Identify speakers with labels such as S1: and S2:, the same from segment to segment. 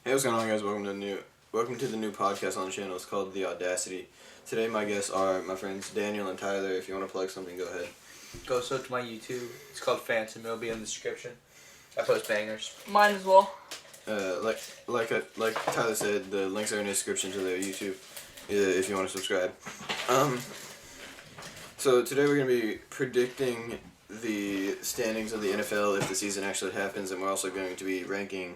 S1: Hey, what's going on, guys? Welcome to the new podcast on the channel. It's called the Audacity. Today, my guests are my friends Daniel and Tyler. If you want to plug something, go ahead.
S2: Go search my YouTube. It's called Phantom. It'll be in the description. I post bangers.
S3: Mine as well.
S1: Like Tyler said, the links are in the description to their YouTube. If you want to subscribe. So today we're going to be predicting the standings of the NFL if the season actually happens, and we're also going to be ranking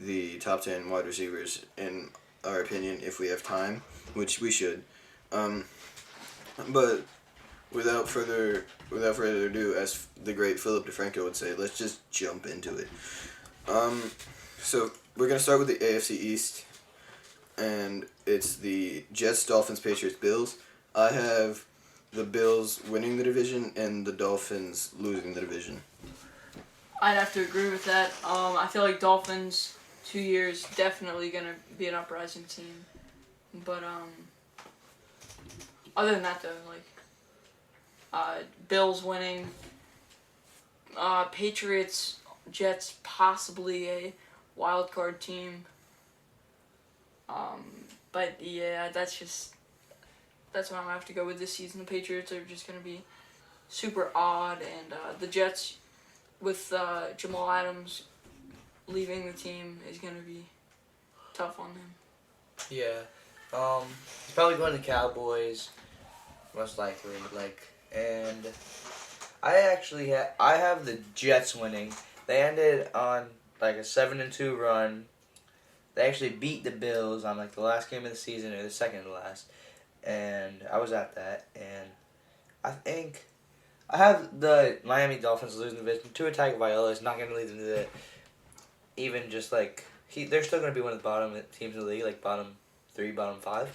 S1: the top 10 wide receivers in our opinion if we have time, which we should. But without further ado, as the great Philip DeFranco would say, let's just jump into it. So we're gonna start with the AFC East, and it's the Jets, Dolphins, Patriots, Bills. I have the Bills winning the division and the Dolphins losing the division.
S3: I'd have to agree with that. I feel like Dolphins 2 years definitely gonna be an uprising team, but other than that though, like Bills winning, Patriots, Jets possibly a wild card team. But yeah, that's what I'm gonna have to go with this season. The Patriots are just gonna be super odd, and the Jets with Jamal Adams leaving the team is gonna be tough on them.
S2: Yeah. He's probably going to Cowboys, most likely. And I have the Jets winning. They ended on like a 7-2 run. They actually beat the Bills on like the last game of the season or the second to last, and I was at that. And I think I have the Miami Dolphins losing the division. Tua Tagovailoa is not going to lead them to the even just like they're still going to be one of the bottom teams in the league, like bottom 3, bottom 5.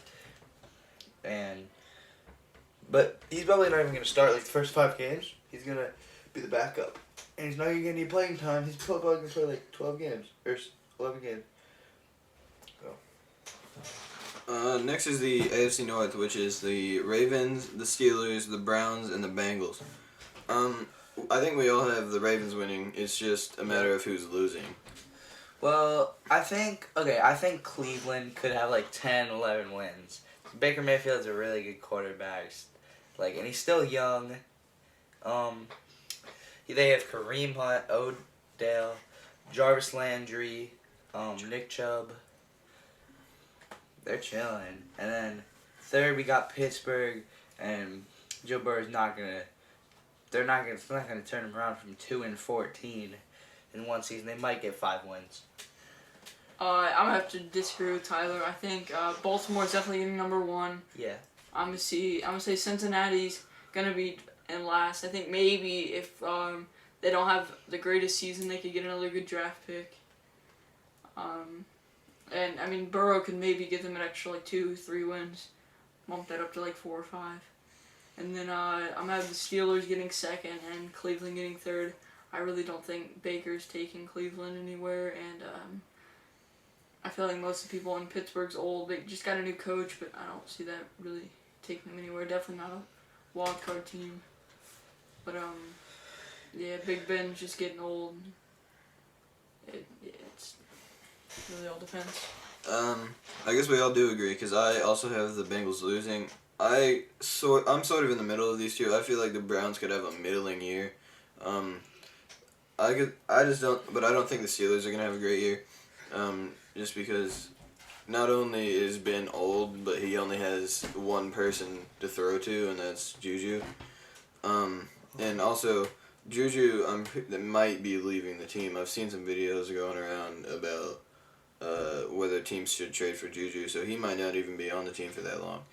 S2: But he's probably not even going to start like the first 5 games. He's going to be the backup, and he's not even going to need playing time. He's probably going to play like 12 games or 11 games.
S1: Next is the AFC North, which is the Ravens, the Steelers, the Browns, and the Bengals. I think we all have the Ravens winning. It's just a matter of who's losing.
S2: Well, I think Cleveland could have like 10, 11 wins. Baker Mayfield's a really good quarterback, and he's still young. They have Kareem Hunt, Odell, Jarvis Landry, Nick Chubb. They're chilling. And then third we got Pittsburgh, and Joe Burrow's not gonna turn them around from 2-14 in one season. They might get 5 wins.
S3: I'm gonna have to disagree with Tyler. I think Baltimore's definitely getting number 1.
S2: Yeah.
S3: I'm gonna say Cincinnati's gonna be in last. I think maybe if they don't have the greatest season, they could get another good draft pick. And I mean, Burrow could maybe give them an extra like 2-3 wins, bump that up to like 4 or 5. And then I'm gonna have the Steelers getting second and Cleveland getting third. I really don't think Baker's taking Cleveland anywhere, and I feel like most of the people in Pittsburgh's old. They just got a new coach, but I don't see that really taking them anywhere. Definitely not a wild card team. But yeah, Big Ben's just getting old. It's really all depends.
S1: I guess we all do agree, because I also have the Bengals losing. I'm sort of in the middle of these two. I feel like the Browns could have a middling year. I don't think the Steelers are gonna have a great year. Just because not only is Ben old, but he only has one person to throw to, and that's Juju. And also Juju, that might be leaving the team. I've seen some videos going around about whether teams should trade for Juju, so he might not even be on the team for that long.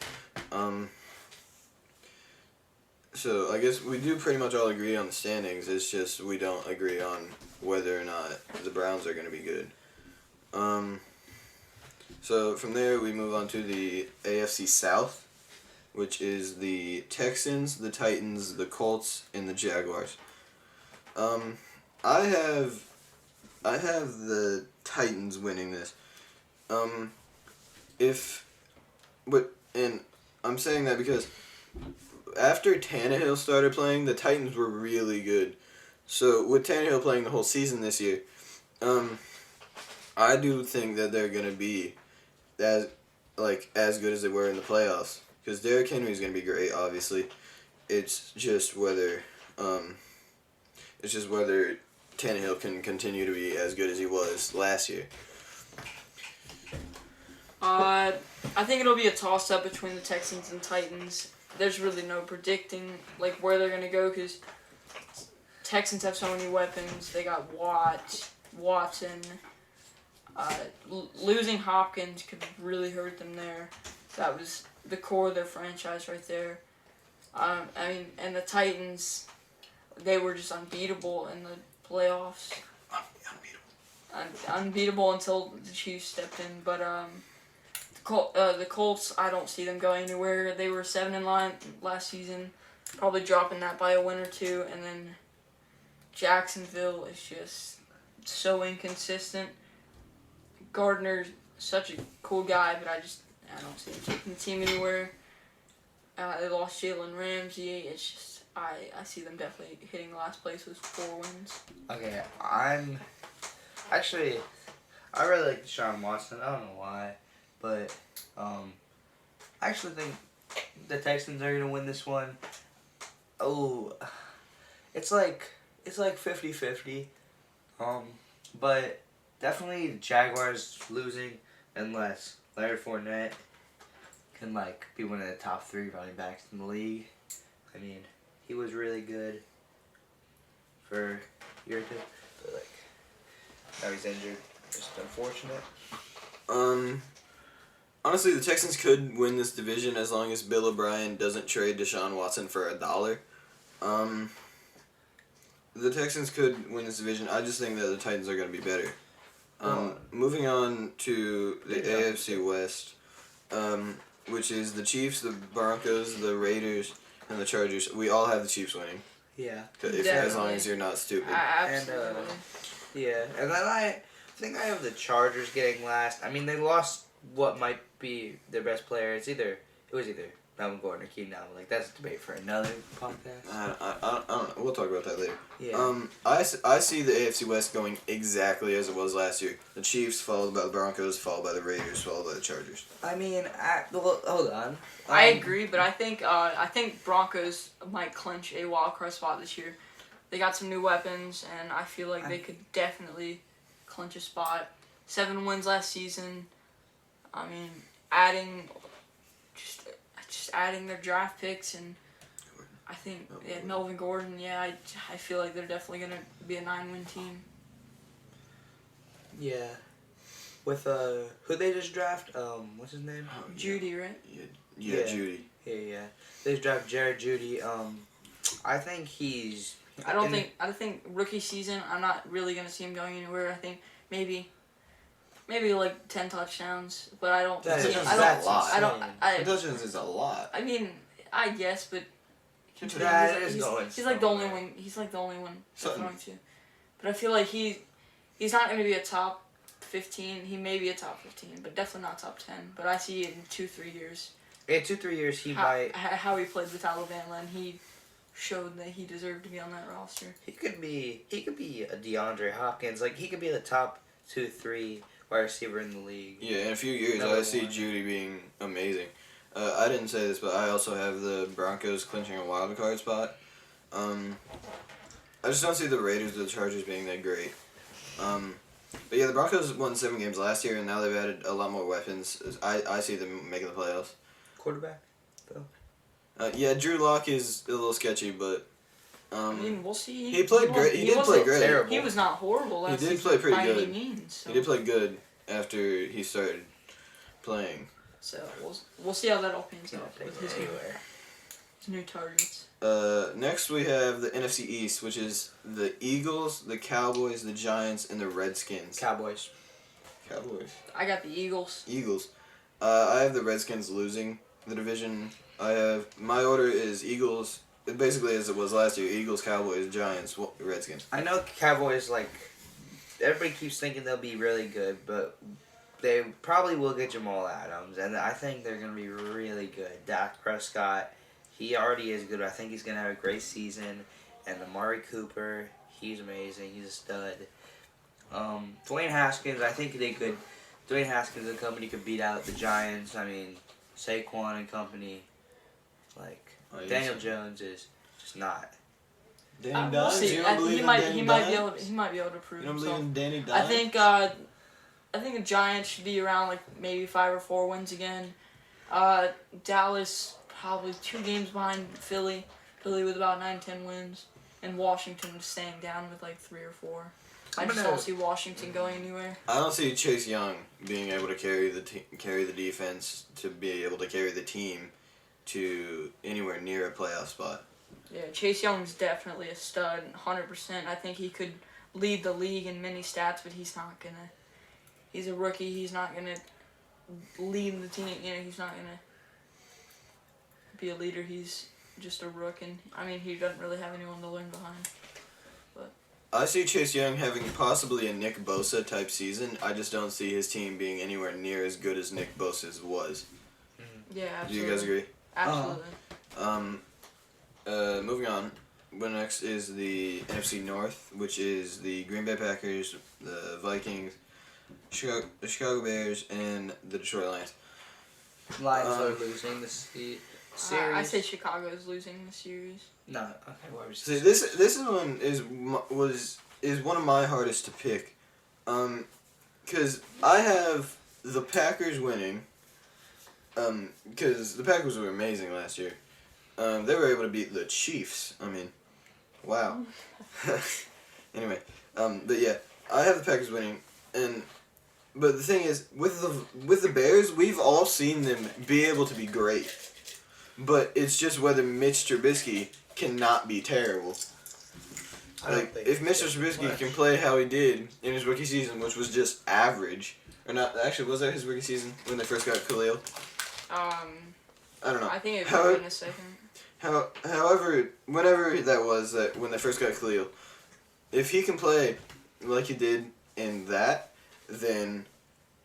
S1: So I guess we do pretty much all agree on the standings. It's just we don't agree on whether or not the Browns are going to be good. So from there we move on to the AFC South, which is the Texans, the Titans, the Colts, and the Jaguars. I have the Titans winning this. And I'm saying that because after Tannehill started playing, the Titans were really good. So with Tannehill playing the whole season this year, I do think that they're gonna be as good as they were in the playoffs. Because Derrick Henry is gonna be great. Obviously, it's just whether Tannehill can continue to be as good as he was last year.
S3: I think it'll be a toss-up between the Texans and Titans. There's really no predicting where they're gonna go because Texans have so many weapons. They got Watson. Losing Hopkins could really hurt them there. That was the core of their franchise right there. And the Titans, they were just unbeatable in the playoffs. Unbeatable until the Chiefs stepped in. But the Colts, I don't see them going anywhere. They were 7-9 last season, probably dropping that by a win or two. And then Jacksonville is just so inconsistent. Gardner's such a cool guy, but I don't see him taking the team anywhere. They lost Jalen Ramsey. It's just I see them definitely hitting last place with 4 wins.
S2: Okay, I really like Deshaun Watson. I don't know why, but I actually think the Texans are gonna win this one. Oh, it's like 50-50. But definitely the Jaguars losing unless Larry Fournette can be one of the top 3 running backs in the league. I mean, he was really good for a year or two, but now he's injured. Just unfortunate.
S1: Honestly, the Texans could win this division as long as Bill O'Brien doesn't trade Deshaun Watson for $1. The Texans could win this division. I just think that the Titans are going to be better. Moving on to the AFC West, which is the Chiefs, the Broncos, the Raiders, and the Chargers. We all have the Chiefs winning.
S2: Yeah.
S1: As long as you're not stupid.
S3: Absolutely.
S2: And then I think I have the Chargers getting last. I mean, they lost what might be their best player. It was either Melvin Gordon or Keenan Allen. That's a debate for another podcast.
S1: I don't know. We'll talk about that later.
S2: Yeah.
S1: I see the AFC West going exactly as it was last year. The Chiefs, followed by the Broncos, followed by the Raiders, followed by the Chargers.
S2: I mean, hold on.
S3: I agree, but I think Broncos might clinch a wild card spot this year. They got some new weapons, and I feel like they could definitely clinch a spot. 7 wins last season. I mean, adding their draft picks, and I think Melvin Gordon. Yeah, I feel like they're definitely gonna be a 9-win team.
S2: Yeah. With who they just draft? What's his name?
S3: Judy, right?
S1: Yeah, Judy.
S2: Yeah. They just draft Jared Judy. I think he's.
S3: I think rookie season. I'm not really gonna see him going anywhere. I think maybe 10 touchdowns, but I don't.
S1: That's
S3: a
S1: lot.
S3: 10
S1: touchdowns is a lot.
S3: I mean, I guess, but he's like the only one. He's like the only one throwing to. But I feel like he's not gonna be a top 15. He may be a top 15, but definitely not top 10. But I see it in 2-3 years.
S2: In 2-3 years, he might.
S3: How he played with Alabama, and he showed that he deserved to be on that roster.
S2: He could be a DeAndre Hopkins. He could be the top 2-3 wide receiver in the league.
S1: Yeah, in a few years, I see Judy being amazing. I didn't say this, but I also have the Broncos clinching a wild card spot. I just don't see the Raiders or the Chargers being that great. But yeah, the Broncos won 7 games last year, and now they've added a lot more weapons. I see them making the playoffs.
S2: Quarterback, though.
S1: Yeah, Drew Lock is a little sketchy, but
S3: I mean, we'll see.
S1: He played great. He did play great.
S2: Terrible.
S3: He was not horrible last season.
S1: He did play pretty good.
S3: By any means. So.
S1: He did play good after he started playing.
S3: So we'll see how that all pans out with his new targets.
S1: Next we have the NFC East, which is the Eagles, the Cowboys, the Giants, and the Redskins.
S2: Cowboys.
S3: I got the Eagles.
S1: I have the Redskins losing the division. My order is Eagles. Basically, as it was last year, Eagles, Cowboys, Giants, Redskins.
S2: I know Cowboys, everybody keeps thinking they'll be really good, but they probably will get Jamal Adams, and I think they're going to be really good. Dak Prescott, he already is good. I think he's going to have a great season. And Amari Cooper, he's amazing. He's a stud. Dwayne Haskins, I think they could. Dwayne Haskins and company could beat out the Giants. I mean, Saquon and company. Like Daniel Jones is just not.
S1: Danny
S3: We'll
S1: Dimes?
S3: see.
S1: You don't believe
S3: He
S1: in
S3: might
S1: Danny
S3: be able
S1: Dimes?
S3: he might be able to prove
S1: You don't
S3: himself.
S1: believe in Danny
S3: I
S1: Dimes?
S3: think the Giants should be around like maybe 5 or 4 wins again. Dallas probably 2 games behind Philly. Philly with about 9-10 wins, and Washington staying down with like 3 or 4. I just don't see Washington going anywhere.
S1: I don't see Chase Young being able to carry the defense to be able to carry the team to anywhere near a playoff spot.
S3: Yeah, Chase Young's definitely a stud, 100%. I think he could lead the league in many stats, but he's not gonna. He's a rookie. He's not gonna lead the team. You know, he's not gonna be a leader. He's just a rook, and I mean, he doesn't really have anyone to learn behind.
S1: I see Chase Young having possibly a Nick Bosa type season. I just don't see his team being anywhere near as good as Nick Bosa's was.
S3: Yeah, absolutely.
S1: Do you guys agree?
S3: Absolutely.
S1: Moving on. Next is the NFC North, which is the Green Bay Packers, the Vikings, the Chicago Bears, and the Detroit Lions.
S2: Lions are losing the series.
S3: I say Chicago is losing the series.
S2: No, okay, what was
S1: See, this one is one of my hardest to pick, because I have the Packers winning, because the Packers were amazing last year. They were able to beat the Chiefs. I mean, wow. Anyway, but yeah, I have the Packers winning, but the thing is, with the Bears, we've all seen them be able to be great, but it's just whether Mitch Trubisky cannot be terrible. Like, if Mr. Trubisky can play how he did in his rookie season, which was just average, or not, actually, was that his rookie season when they first got Khalil? I don't know.
S3: I think it was in a second.
S1: However, whenever that was, that when they first got Khalil, if he can play like he did in that, then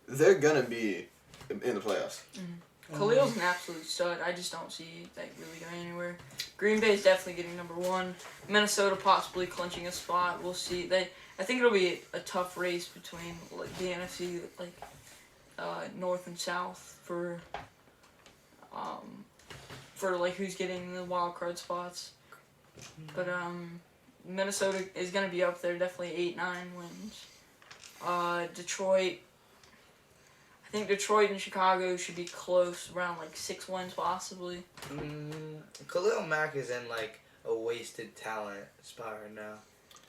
S1: they're gonna be in the playoffs.
S3: Mm-hmm. Khalil's an absolute stud. I just don't see that really going anywhere. Green Bay is definitely getting number 1. Minnesota possibly clinching a spot. We'll see. I think it'll be a tough race between like the NFC, like North and South for like who's getting the wild card spots. But Minnesota is gonna be up there. Definitely 8-9 wins. Detroit. I think Detroit and Chicago should be close, around like 6 wins possibly.
S2: Khalil Mack is in like a wasted talent spot right now.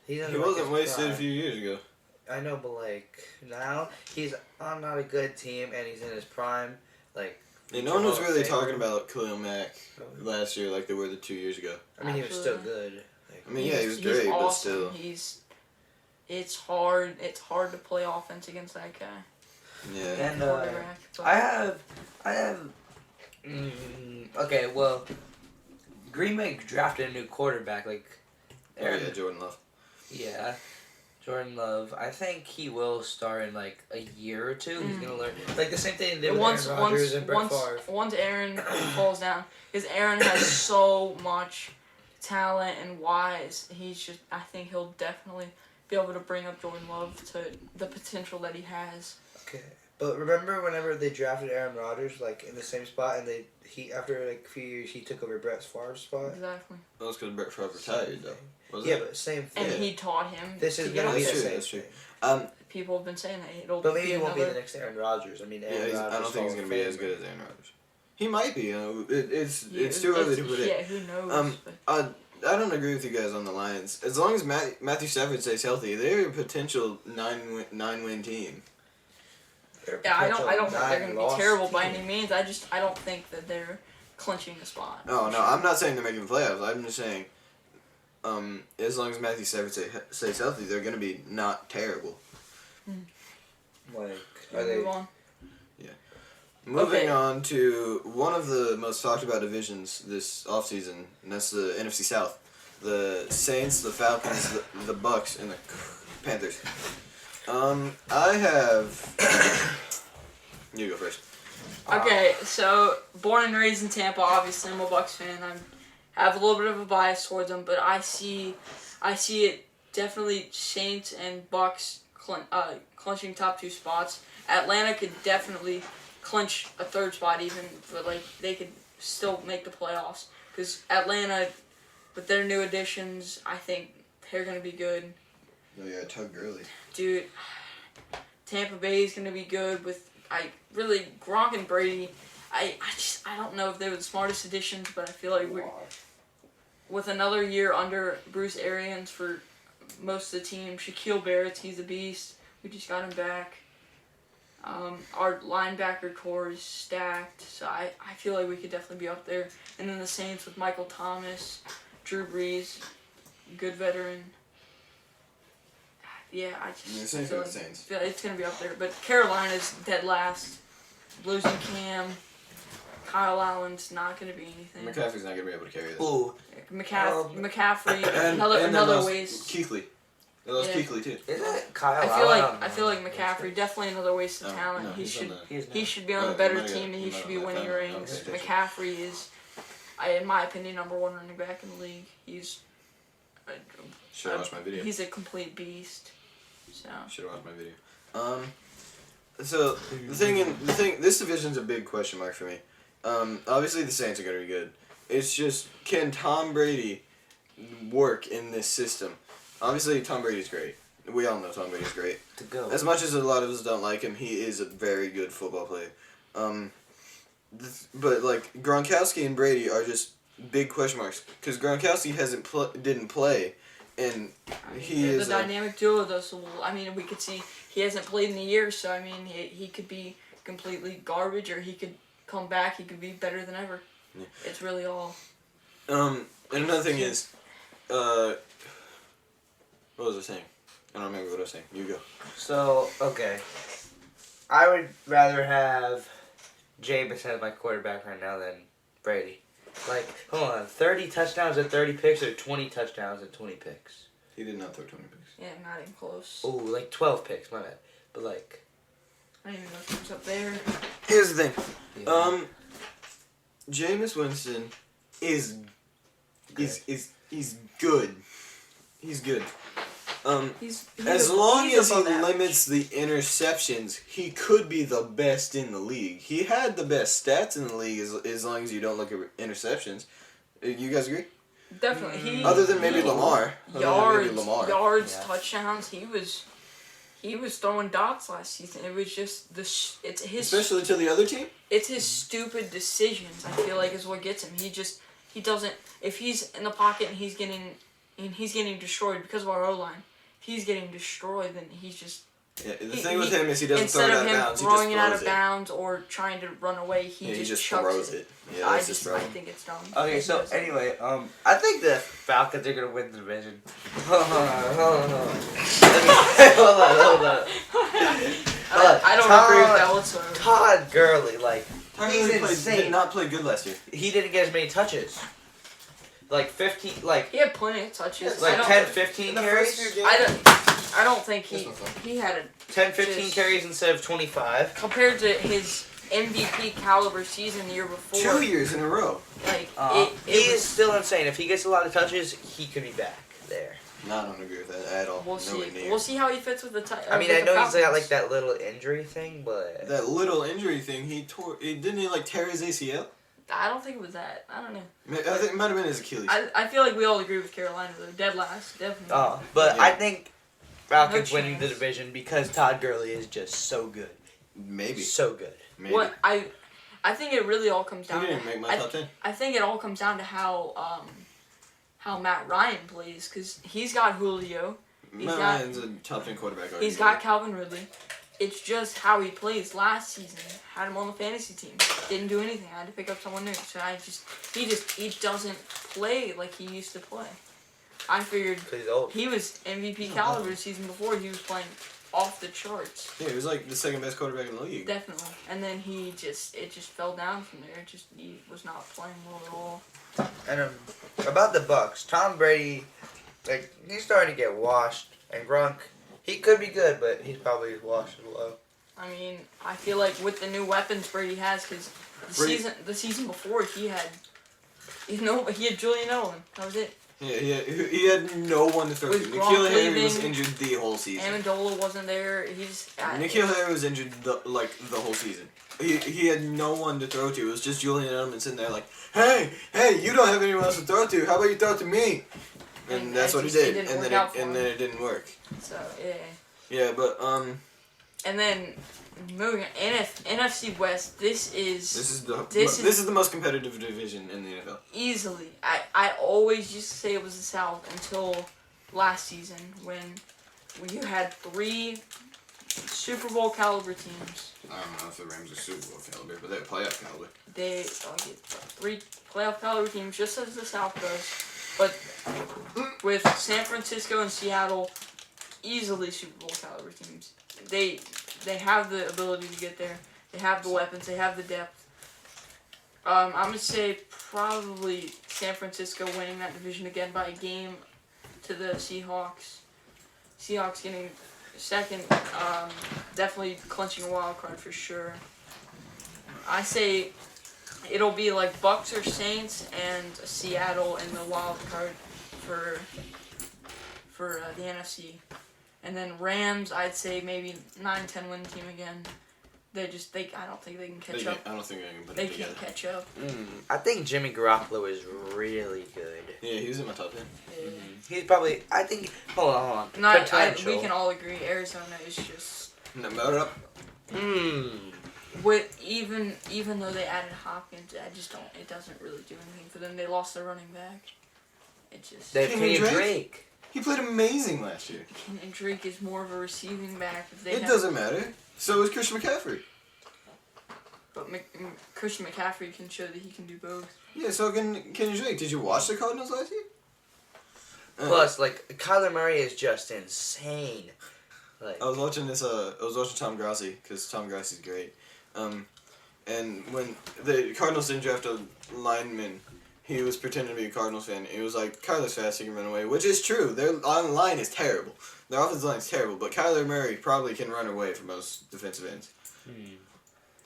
S1: He wasn't wasted a few years ago.
S2: I know, but like now he's on not a good team and he's in his prime. Like
S1: no one was really talking about Khalil Mack last year like they were the 2 years ago.
S2: I mean, he was still good. Like,
S1: I mean, yeah, he was great,
S3: awesome.
S1: but still.
S3: It's hard to play offense against that guy.
S1: Yeah.
S2: And I have. Okay, well, Green Bay drafted a new quarterback, like.
S1: Jordan Love.
S2: Yeah, Jordan Love. I think he will start in like a year or 2. He's gonna learn, like the same thing they did with Aaron Rodgers and Brett Favre.
S3: Once Aaron falls down, because Aaron has so much talent and wise. I think he'll definitely be able to bring up Jordan Love to the potential that he has.
S2: Okay, but remember whenever they drafted Aaron Rodgers, like in the same spot, and he after like a few years he took over Brett Favre's spot.
S3: Exactly.
S1: That was because Brett Favre retired, though.
S2: Yeah, but same thing.
S3: And he taught him.
S2: This is gonna be the same.
S1: That's true.
S3: People have been saying that it'll.
S2: But maybe
S3: be
S2: he won't be the next Aaron Rodgers. I mean, Aaron Rodgers.
S1: I don't think he's gonna be as good as Aaron Rodgers. He might be. It's too early to predict.
S3: Yeah, who knows?
S1: I don't agree with you guys on the Lions. As long as Matthew Stafford stays healthy, they're a potential 9-win team.
S3: Yeah, I don't think they're going to be terrible by any means. I don't think that they're clinching a spot.
S1: No, I'm not saying they're making the playoffs. I'm just saying, as long as Matthew Stafford stays healthy, they're going to be not terrible.
S2: Like,
S3: are they?
S1: Yeah. Moving on to one of the most talked about divisions this offseason, and that's the NFC South. The Saints, the Falcons, the Bucks, and the Panthers. I have... You go first.
S3: Okay, so born and raised in Tampa, obviously I'm a Bucks fan. I have a little bit of a bias towards them, but I see it definitely Saints and Bucks clinching top 2 spots. Atlanta could definitely clinch a 3rd spot even, but like they could still make the playoffs because Atlanta, with their new additions, I think they're gonna be good.
S1: Oh yeah, Tug Gurley.
S3: Dude, Tampa Bay is gonna be good with Gronk and Brady. I don't know if they were the smartest additions, but I feel like with another year under Bruce Arians for most of the team, Shaquille Barrett, he's a beast. We just got him back. Our linebacker core is stacked, so I feel like we could definitely be up there. And then the Saints with Michael Thomas, Drew Brees, good veteran. Yeah,
S1: Same thing with the Saints.
S3: feel like it's gonna be up there. But Carolina's dead last, losing Cam. Kyle Allen's not gonna be anything.
S1: McCaffrey's not gonna be able to carry this.
S2: Ooh.
S3: McCaffrey,
S1: And
S3: another waste.
S1: Kuechly. They lost
S3: Yeah.
S1: Kuechly too.
S2: Isn't it Kyle
S3: I feel like McCaffrey definitely another waste of talent.
S1: No,
S3: he
S1: he's
S3: should be on a better team and he should be winning rings. McCaffrey is, in my opinion, number 1 running back in the league. He's
S1: Should have watched my video.
S3: He's a complete beast. So
S1: Should have watched my video. So this division's a big question mark for me. Obviously the Saints are gonna be good. It's just, can Tom Brady work in this system? Obviously Tom Brady's great. We all know Tom Brady's great.
S2: To go.
S1: As much as a lot of us don't like him, he is a very good football player. But like Gronkowski and Brady are just big question marks because Gronkowski didn't play, and he is
S3: the dynamic duo though. So we could see he hasn't played in a year, so he could be completely garbage, or he could come back. He could be better than ever.
S1: Yeah.
S3: It's really all.
S1: And another thing is, what was I saying? I don't remember what I was saying. You go.
S2: So, okay. I would rather have Jameis as my quarterback right now than Brady. Like, hold on, 30 touchdowns and 30 picks or 20 touchdowns and 20 picks?
S1: He did not throw 20 picks.
S3: Yeah, not even close.
S2: Ooh, like 12 picks, my bad. But like...
S3: I don't even know if he was up there.
S1: Here's the thing.
S2: Yeah.
S1: Jameis Winston is
S2: Good.
S1: he's good. He's good.
S3: He's
S1: As long as he
S3: above average.
S1: limits the interceptions, he could be the best in the league. He had the best stats in the league as long as you don't look at interceptions. You guys agree?
S3: Definitely.
S1: Other than maybe Lamar.
S3: Yards,
S2: Yeah.
S3: touchdowns. He was throwing dots last season. It was just it's his.
S1: Especially to the other team?
S3: It's his stupid decisions. I feel like is what gets him. He doesn't. If he's in the pocket and he's getting destroyed because of our O-line. If he's getting destroyed, then he's just.
S1: Yeah, the thing with him is he doesn't throw it out of bounds.
S3: Instead of him throwing it out of bounds or trying to run away, he just chucks
S1: throws it. Yeah,
S3: I
S1: that's his problem.
S3: think it's dumb.
S2: Okay, so anyway, I think the Falcons are gonna win the division. Hold on.
S3: I don't agree with that whatsoever.
S2: Todd Gurley, like, he's
S1: Tyler
S2: insane.
S1: did not play good last year.
S2: He didn't get as many touches. Like 15, like
S3: He had plenty of touches.
S2: like 10, 15 carries.
S3: I don't think he had a
S2: 10, 15
S3: just-
S2: carries instead of 25.
S3: compared to his MVP caliber season the year before.
S1: 2 years in a row.
S3: Like
S2: He is still insane. If he gets a lot of touches, he could be back there.
S1: No, I don't agree with that at all.
S3: We'll
S1: Nowhere
S3: see.
S1: near.
S3: We'll see how he fits with the.
S2: I mean, I know he's got like that little injury thing, but
S1: That little injury thing, didn't he like tear his ACL?
S3: I don't think it was that. I don't know.
S1: I think it might have been his Achilles.
S3: I feel like we all agree with Carolina though. Dead last, definitely.
S2: but
S1: Yeah.
S2: I think Falcons
S3: No
S2: winning the
S3: chance.
S2: division because Todd Gurley is just so good,
S1: Maybe.
S2: so good.
S1: Maybe.
S3: What I think it really all comes
S1: He
S3: down.
S1: didn't make my top 10.
S3: I think it all comes down to how Matt Ryan plays because he's got Julio.
S1: Matt Ryan's a top 10 quarterback already.
S3: He's got Calvin Ridley. It's just how he plays. Last season, had him on the fantasy team. Didn't do anything. I had to pick up someone new. So he doesn't play like he used to play. I figured
S2: Because he's old.
S3: he was MVP caliber the season before. He was playing off the charts.
S1: Yeah, he was like the second best quarterback in the league.
S3: Definitely. And then it just fell down from there. He was not playing well at all.
S2: And about the Bucks, Tom Brady, like he's starting to get washed, and Gronk, he could be good, but he's probably washed low.
S3: I mean, I feel like with the new weapons Brady has, because the season before he had Julian Edelman. That was it.
S1: Yeah, he had no one to throw to.
S3: With
S1: N'Keal
S3: Gronk
S1: Harry was
S3: leaving,
S1: injured the whole season.
S3: Amendola wasn't there.
S1: N'Keal Harry was injured the whole season. He had no one to throw to. It was just Julian Edelman sitting there like, hey, you don't have anyone else to throw to. How about you throw it to me? And that's what he did. And then it didn't work.
S3: So yeah.
S1: Yeah, but
S3: And then moving on, NFC West. This is
S1: the most competitive division in the NFL.
S3: Easily. I always used to say it was the South until last season when you had 3 Super Bowl caliber teams.
S1: I don't know if the Rams are Super Bowl caliber, but they're playoff caliber.
S3: They 3 playoff caliber teams, just as the South does. But with San Francisco and Seattle, easily Super Bowl caliber teams. They have the ability to get there. They have the weapons. They have the depth. I'm gonna say probably San Francisco winning that division again by a game to the Seahawks. Seahawks getting second. Definitely clinching a wild card for sure. I say it'll be like Bucks or Saints and Seattle in the wild card for the NFC. And then Rams, I'd say maybe 9-10 win team again. I don't think they can catch up.
S1: I don't think they can put
S3: They
S1: it together.
S3: can't catch up.
S2: I think Jimmy Garoppolo is really good.
S1: Yeah, he was in my top 10.
S3: Yeah.
S2: He's probably. I think. Hold on.
S3: We can all agree Arizona is just.
S1: No, melt it up.
S3: Even though they added Hopkins, it doesn't really do anything for them. They lost their running back. It just.
S2: They have Kenyon Drake.
S1: He played amazing last year.
S3: Kenyon Drake is more of a receiving back.
S1: It doesn't matter. So is Christian McCaffrey.
S3: But Christian McCaffrey can show that he can do both.
S1: Yeah, so can Kenyon Drake. Did you watch the Cardinals last year?
S2: Plus, Kyler Murray is just insane.
S1: I was watching Tom Grassi, because Tom Grassi's great. And when the Cardinals didn't draft a lineman, he was pretending to be a Cardinals fan. He was like, Kyler's fast, he can run away, which is true. Their line is terrible. Their offensive line is terrible, but Kyler Murray probably can run away from most defensive ends.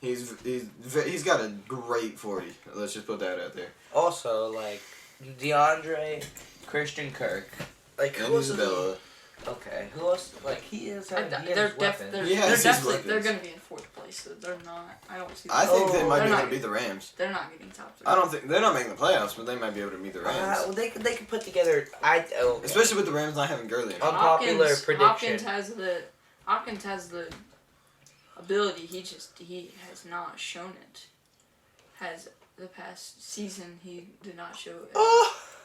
S1: He's got a great 40. Let's just put that out there.
S2: Also, DeAndre, Christian Kirk,
S1: and Isabella.
S2: Okay, who else? He is.
S3: They're definitely going to be in 4th place. So they're not. I don't see.
S1: I think they might be able to beat the Rams.
S3: They're not getting top 3.
S1: I don't think they're not making the playoffs, but they might be able to beat the Rams.
S2: Well, they can put together.
S1: Especially with the Rams not having Gurley.
S2: Unpopular prediction.
S3: Hopkins has the ability. He has not shown it. Has the past season he did not show it.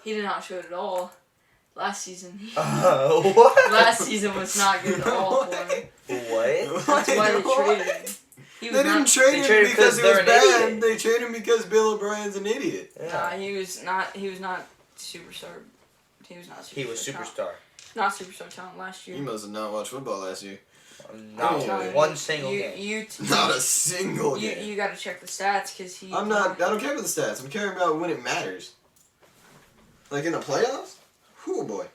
S3: He did not show it at all. Last season.
S2: What?
S3: Last season was not good at all for him.
S2: What?
S3: That's why they traded him.
S1: They didn't trade him because he was bad. They traded him because Bill O'Brien's an idiot.
S3: Yeah. Nah, he was not superstar. He was not superstar.
S2: He was superstar.
S3: Not superstar talent last year.
S1: You must have not watched football last year.
S2: Not one single game.
S1: Not a single game.
S3: You got to check the stats because he.
S1: I don't care about the stats. I'm caring about when it matters. Like in the playoffs. Oh boy.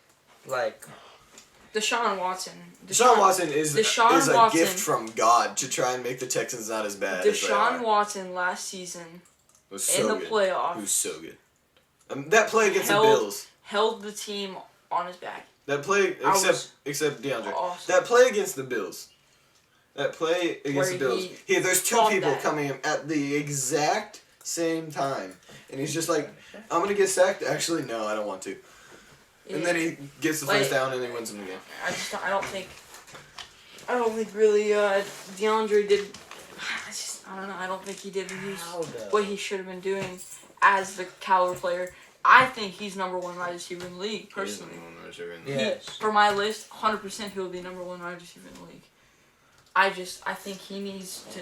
S3: Deshaun Watson.
S1: Deshaun Watson is a gift from God to try and make the Texans not as bad as they are.
S3: Deshaun Watson last season
S1: was so
S3: in the
S1: good.
S3: playoffs.
S1: He was so good. That play against the Bills
S3: held the team on his back.
S1: That play, except DeAndre.
S3: Awesome.
S1: That play against the Bills. There's 2 people coming in at the exact same time, and he's just like, "I'm gonna get sacked." Actually, no, I don't want to. And then he gets the first down and he wins them again.
S3: I don't think really DeAndre did. I don't know. I don't think he did what he should have been doing as the caliber player. I think he's number 1 wide receiver in the league, personally.
S2: Yes.
S3: For my list, 100% he'll be number 1 wide receiver in the league. I think he needs to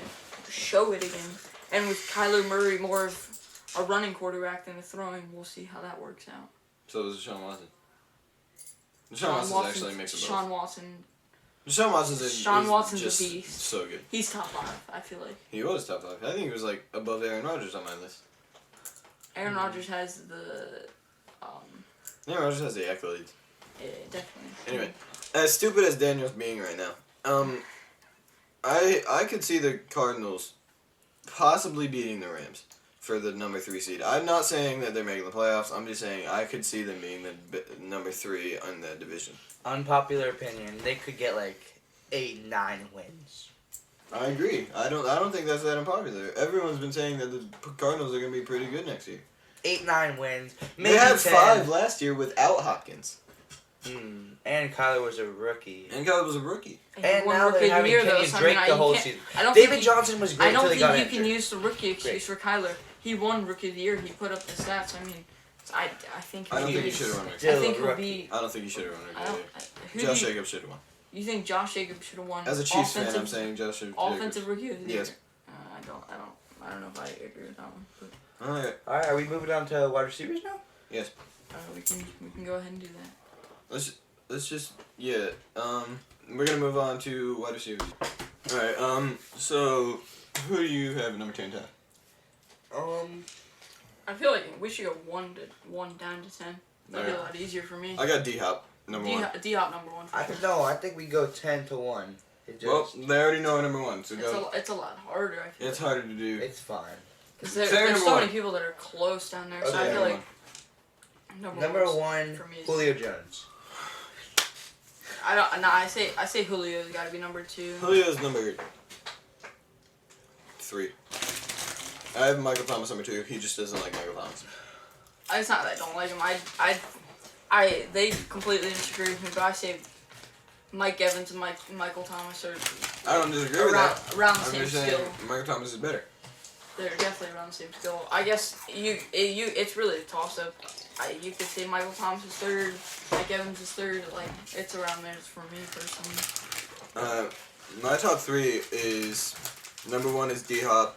S3: show it again. And with Kyler Murray more of a running quarterback than a throwing, we'll see how that works out.
S1: So is Deshaun Watson. Deshaun Watson actually makes a both. Deshaun Watson's
S3: a beast.
S1: So good.
S3: He's top 5, I feel like.
S1: He was top 5. I think he was above Aaron Rodgers on my list.
S3: Aaron Rodgers has the.
S1: Aaron Rodgers has the accolades.
S3: Yeah, definitely.
S1: Anyway, as stupid as Daniel's being right now, I could see the Cardinals possibly beating the Rams. for the number 3 seed. I'm not saying that they're making the playoffs. I'm just saying I could see them being the number 3 in the division.
S2: Unpopular opinion, they could get like 8, 9 wins.
S1: I agree. I don't think that's that unpopular. Everyone's been saying that the Cardinals are going to be pretty good next year.
S2: 8, 9 wins. Maybe
S1: They had
S2: 10.
S1: 5 last year without Hopkins.
S2: And Kyler was a rookie.
S1: And Kyler was a rookie.
S2: And
S3: One
S2: now
S3: rookie
S2: they're
S3: of the
S2: having
S3: year,
S2: Kenyon
S3: though,
S2: Drake the whole
S3: can't-
S2: season.
S3: I don't
S2: David
S3: think
S2: Johnson was great
S3: I don't
S2: until he got
S3: think you
S2: injured.
S3: can use the rookie excuse for Kyler. He won Rookie of the Year. He put up the stats. I mean, I think.
S1: I don't think he
S3: he's-
S1: should have won Rookie.
S3: I think
S2: Still a
S3: he'll be.
S1: I don't think he should have won
S3: I
S1: Rookie.
S3: don't.
S1: Josh Jacobs should have won.
S3: You think Josh Jacobs should have won?
S1: As a Chiefs fan, I'm saying Josh Jacobs.
S3: Offensive Rookie of the Year.
S1: Yes.
S3: I don't know if I agree with that one. But,
S1: Alright.
S2: Alright, are we moving on to wide receivers now?
S1: Yes.
S3: we can go ahead and do that.
S1: Let's just we're gonna move on to wide receivers. Alright, so who do you have at number 10, Ty?
S3: I feel like we should go one down to 10. That'd be a lot easier for me.
S1: I got D-Hop, number 1.
S3: D-Hop number 1. For sure.
S2: I think we go 10 to 1.
S1: Well, they already know number 1, so go.
S3: It's a lot harder. I feel
S1: It's
S3: like.
S1: harder to do.
S2: It's fine.
S3: Because
S1: Say
S3: there's
S1: number
S3: so
S1: 1.
S3: many people that are close down there, so
S2: Okay,
S3: I feel
S1: number
S3: like
S2: Number
S3: one's-
S2: 1,
S3: for me is-
S2: Julio Jones.
S3: I don't. No, I say Julio's got to be number 2.
S1: Julio's number 3. I have Michael Thomas number 2. He just doesn't like Michael Thomas.
S3: It's not that I don't like him. They completely disagree with me, but I say Mike Evans and Michael Thomas are
S1: I don't disagree with that.
S3: around the
S1: I'm
S3: same
S1: just saying
S3: skill.
S1: Michael Thomas is better.
S3: They're definitely around the same skill. I guess it's really a toss up. You could say Michael Thomas is 3rd, Mike Evans is 3rd. Like it's around there for me personally.
S1: My top 3 is number 1 is D-Hop,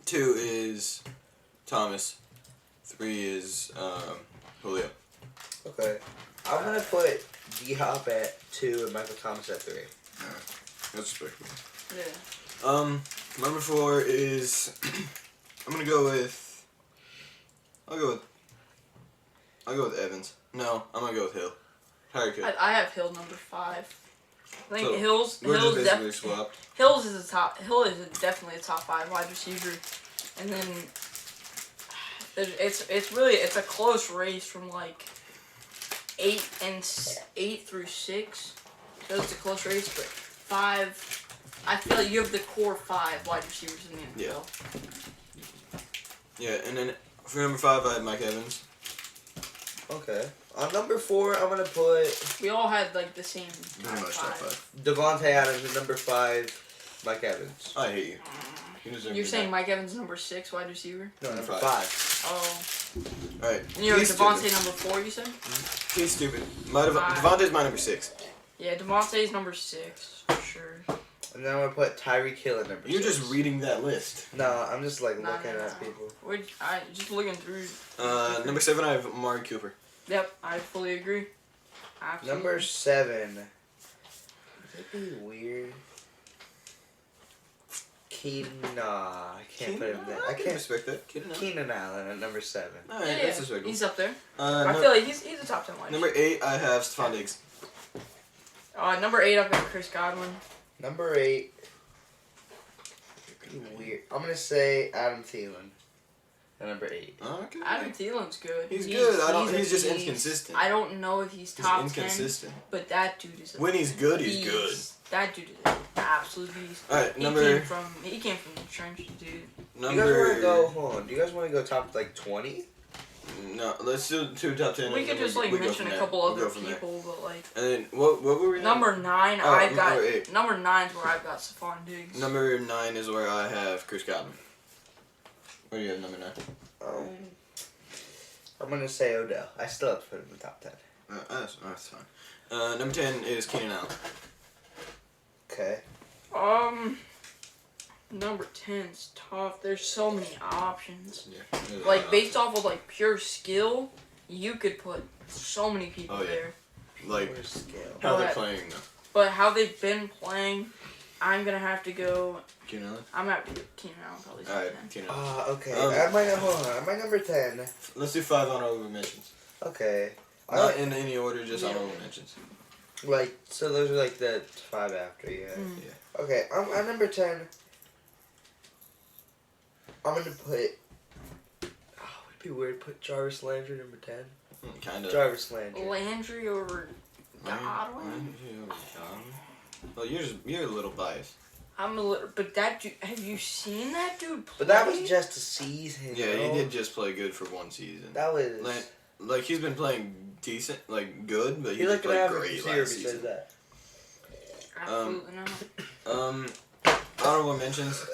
S1: 2 is Thomas, 3 is Julio.
S2: Okay. I'm going to put D-Hop at 2 and Michael Thomas at 3.
S1: Alright, that's respectable.
S3: Yeah.
S1: Number 4 is I'm gonna go with I'll go with Evans. No, I'm gonna go with Hill. Tyreek Hill.
S3: I have Hill number 5. I think
S1: So,
S3: Hills
S1: We're just basically
S3: def-
S1: swapped.
S3: Hill is definitely a top 5 wide receiver, and then it's a close race from like 8 through 6. So it's a close race, but 5. I feel like you have the core 5 wide receivers in the NFL.
S1: Yeah, and then for number 5 I had Mike Evans.
S2: Okay. On number 4, I'm going to put
S3: We all had like the same
S1: Pretty much top 5.
S2: Devontae Adams at number 5, Mike Evans.
S1: I hate you. You deserve
S3: You're
S1: me
S3: saying
S1: that.
S3: Mike Evans number 6 wide receiver?
S2: No, number
S1: Number
S2: 5.
S3: Oh.
S1: Alright.
S3: And you're
S1: he's
S3: Devontae
S1: stupid.
S3: number 4, you said?
S1: He's stupid.
S3: Five.
S1: Devontae's my number 6.
S3: Yeah, Devontae's number 6 for sure.
S2: And then I'm going to put Tyreek Hill at number 6.
S1: You're just reading that list.
S2: No, I'm just like
S3: No,
S2: looking
S3: no,
S2: at
S3: no.
S2: people.
S3: I just looking through.
S1: Number 7 I have Amari Cooper.
S3: Yep, I fully agree. Absolutely.
S2: Number 7. Would it be weird? Nah, I can't put him there. I
S1: can
S2: can't.
S1: respect that.
S2: Keenan Allen at number 7.
S1: Alright,
S3: Yeah,
S1: that's respectable.
S3: he's up there. I
S1: No-
S3: feel like he's a top 10 wide
S1: number 8 I have Stephon Diggs.
S3: Number 8, I've got Chris Godwin.
S2: Number 8. Weird. I'm gonna say Adam Thielen. At number 8.
S1: Okay.
S3: Adam Thielen's good.
S1: He's good. He's just
S3: he's-
S1: inconsistent.
S3: I don't know if he's
S1: He's
S3: top 10,
S1: inconsistent.
S3: but that dude is.
S1: When he's good, he's good.
S3: That dude is an absolute beast.
S1: Alright,
S3: He
S1: number
S3: came from the trenches, dude.
S2: Do you guys want to
S1: number.
S2: go? Hold on. Do you guys want to go top like 20?
S1: No, let's do 2 top 10.
S3: We
S1: and
S3: could
S1: then
S3: just like
S1: we go
S3: mention
S1: from
S3: a
S1: there.
S3: couple
S1: We'll
S3: other
S1: go from there.
S3: people, but like
S1: And then what were we?
S3: number 9,
S1: Oh,
S3: I've got
S1: number 8.
S3: number 9's where I've got Stephon Diggs.
S1: Number 9 is where I have Chris Godwin. Where do you have number 9?
S2: I'm gonna say Odell. I still have to put him in the top 10.
S1: That's fine. Number 10 is Keenan Allen.
S2: Okay.
S3: Number 10's tough. There's so many options.
S1: Yeah.
S3: Like based off of like pure skill, you could put so many people
S1: Oh, yeah.
S3: there.
S1: Like
S2: Where's scale?
S1: how they're
S3: But-
S1: playing though.
S3: But how they've been playing, I'm gonna have to go.
S1: Keenan Allen.
S3: I'm gonna have to go Keenan Allen probably.
S1: All right,
S3: 10.
S1: Keenan Allen.
S2: Okay.
S1: Um,
S2: Hold on. At my number 10.
S1: Let's do 5 honorable mentions.
S2: Okay.
S1: Not in any order, just
S3: Yeah.
S1: honorable mentions.
S2: Like, so those are like the 5 after, yeah.
S3: Mm.
S2: Okay, I'm at number 10. I'm gonna put Be weird. Put Jarvis Landry number 10.
S1: Kind of.
S2: Jarvis Landry.
S3: Landry over Godwin.
S1: Well, you're a little biased.
S3: I'm a little, but that dude. Have you seen that dude play?
S2: But that was just a season.
S1: Yeah,
S2: bro.
S1: he did just play good for one season.
S2: That was.
S1: Like he's been playing decent, like good, but he
S2: He's
S1: just
S2: like an
S1: played
S2: average
S1: great
S2: receiver
S1: last
S2: besides
S1: season.
S2: that.
S3: Absolutely not.
S1: Honorable mentions.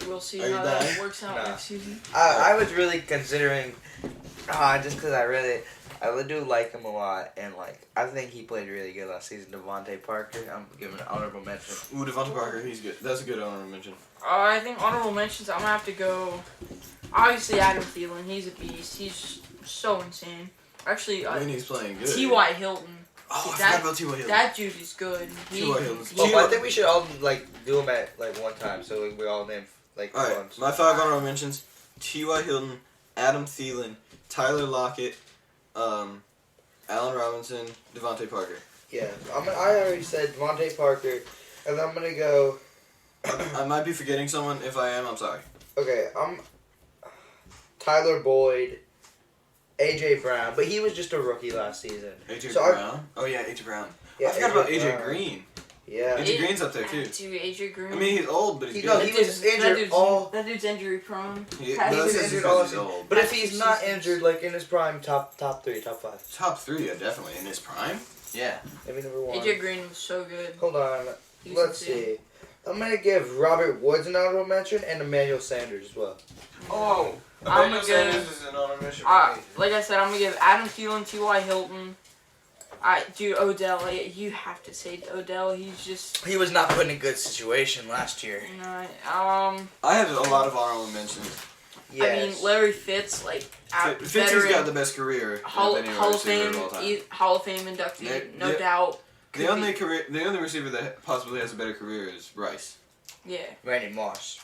S3: We'll see
S1: Are you
S3: how that
S1: dying?
S3: works out
S2: Nah.
S3: next season.
S2: I was really considering, just because I do like him a lot, and like I think he played really good last season. Devontae Parker, I'm giving an honorable mention.
S1: Ooh, Devontae Parker, he's good. That's a good honorable mention.
S3: I think honorable mentions. I'm gonna have to go. Obviously, Adam Thielen. He's a beast. He's so insane. Actually,
S1: When he's playing good.
S3: T.Y. Hilton.
S1: Oh, I
S3: That-
S1: forgot about T.Y. Hilton.
S3: That dude is good.
S1: T.Y. Hilton's-
S2: Well, I think we should all like do them at like one time, so we all name like
S1: All right,
S2: ones.
S1: my 5 honorable mentions: T.Y. Hilton, Adam Thielen, Tyler Lockett, Allen Robinson, Devontae Parker.
S2: Yeah, I already said Devontae Parker, and I'm gonna go.
S1: I might be forgetting someone. If I am, I'm sorry.
S2: Okay, Tyler Boyd, AJ Brown, but he was just a rookie last season.
S1: A.J.
S2: So
S1: Brown? Oh, yeah, A.J. Brown.
S2: Yeah,
S1: I forgot about A.J.
S2: Brown.
S1: Green.
S2: Yeah.
S1: A.J. Green's up there, too.
S3: Dude, AJ Green.
S1: I mean, he's old, but he's
S2: No,
S1: good.
S2: he was injured all.
S3: That dude's injury prone.
S1: Yeah,
S3: Had
S1: but
S3: he
S1: that's
S3: was
S1: just
S2: injured
S1: because
S2: all
S1: he's
S2: season.
S1: old.
S2: But if he's
S3: Two
S2: not
S3: seasons.
S2: injured, like in his prime, top 3, top 5.
S1: Top 3, yeah, definitely. In his prime? Yeah.
S2: Maybe number 1.
S3: AJ Green was so good.
S2: Hold on.
S3: He was
S2: Let's
S3: insane.
S2: see. I'm gonna give Robert Woods an honorable mention and Emmanuel Sanders as well.
S1: Oh,
S3: I'm gonna give.
S1: is an honorable mention
S3: Like I said, I'm gonna give Adam Thielen, T.Y. Hilton. Dude, Odell. You have to say Odell. He's just.
S2: He was not put in a good situation last year.
S3: You know,
S1: I had a lot of honorable mentions.
S2: Yes.
S3: I mean, Larry Fitz, like,
S1: Fitzy's got the best career
S3: Hall
S1: of any
S3: of
S1: receiver
S3: Fame,
S1: of all time.
S3: Hall of Fame inductee,
S1: Yeah,
S3: no
S1: yeah.
S3: doubt.
S1: The only receiver that possibly has a better career is Rice.
S3: Yeah.
S2: Randy Moss.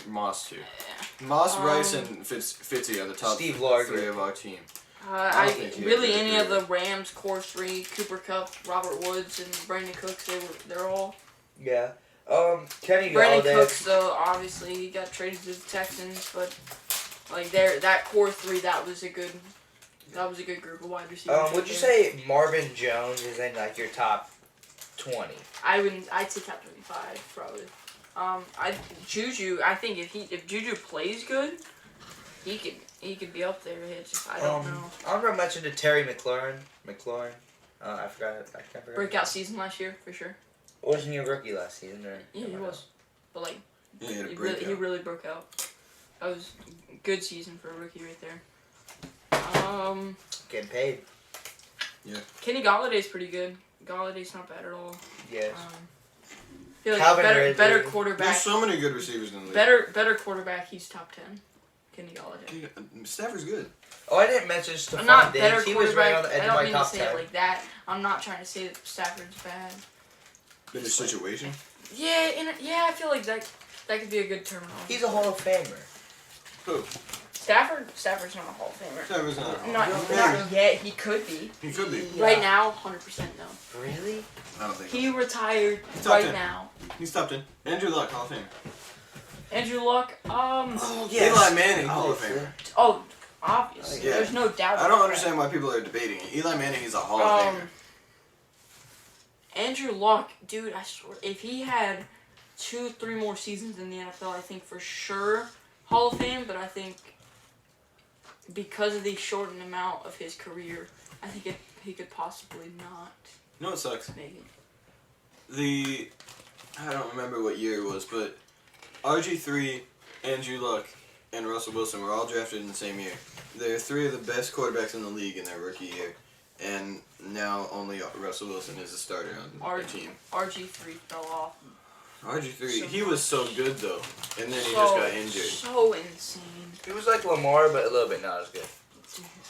S1: Moss too.
S3: Yeah.
S1: Moss, Rice, and Fitzy are the top
S2: Steve Largent.
S1: 3 of our team.
S3: I
S1: don't think he
S3: really
S1: had a
S3: any
S1: good
S3: of the Rams core 3, Cooper Kupp, Robert Woods, and Brandon Cooks. They're all.
S2: Yeah. Kenny
S3: Brandon
S2: Galladay.
S3: Cooks though, obviously he got traded to the Texans, but like that core 3, that was a good group of wide receivers.
S2: Would you say Marvin Jones is in like your top 20?
S3: I'd say top 25 probably. Juju. I think if Juju plays good, he could be up there. It's just, I don't know.
S2: I'm gonna mention to Terry McLaurin. I forgot. I can't forget.
S3: Breakout season last year for sure.
S2: Wasn't he a rookie last season? Or
S3: Yeah, he was. But like,
S1: Yeah, he had a
S3: he
S1: breakout.
S3: really broke out. That was a good season for a rookie right there.
S2: Getting paid.
S3: Kenny Galladay's pretty good. Galladay's not bad at all.
S2: Yes.
S3: I feel like
S2: Calvin
S3: better
S2: Ridley.
S3: quarterback.
S1: There's so many good receivers in the league.
S3: Better quarterback. He's top 10. Kenny Galladay.
S1: Stafford's good.
S2: Oh, I didn't mention
S3: I'm
S2: Stephon
S3: not better
S2: Diggs. He was right on
S3: quarterback.
S2: the edge
S3: I
S2: of
S3: don't
S2: my
S3: mean to
S2: top
S3: say
S2: 10.
S3: it like that. I'm not trying to say that Stafford's bad.
S1: In his situation.
S3: Yeah, I feel like that could be a good terminology.
S2: He's a Hall of Famer.
S1: Who?
S3: Stafford's not a Hall of Famer.
S1: Stafford's not.
S3: Not yet. He could be.
S1: He could be.
S2: Yeah.
S3: Right now, 100% no.
S2: Really?
S1: I don't think.
S3: He retired
S1: He's top
S3: right
S1: 10.
S3: now.
S1: He's top 10. Andrew Luck, Hall of Famer.
S3: Andrew Luck.
S2: Oh,
S1: Eli Manning, Hall of Famer.
S3: Oh, obviously.
S1: Yeah.
S3: There's no doubt.
S1: I don't
S3: about
S1: understand why people are debating it. Eli Manning is a Hall of Famer.
S3: Andrew Luck, dude, I swear, if he had 2-3 more seasons in the NFL, I think for sure Hall of Fame, but I think because of the shortened amount of his career, I think he could possibly not.
S1: You know what sucks?
S3: Maybe.
S1: I don't remember what year it was, but RG3, Andrew Luck, and Russell Wilson were all drafted in the same year. They're 3 of the best quarterbacks in the league in their rookie year. And now only Russell Wilson is a starter on the team.
S3: RG3 fell off.
S1: RG3,
S3: So
S1: he was so good though, and then he
S3: So-
S1: just got injured.
S3: So insane.
S2: He was like Lamar, but a little bit not as good.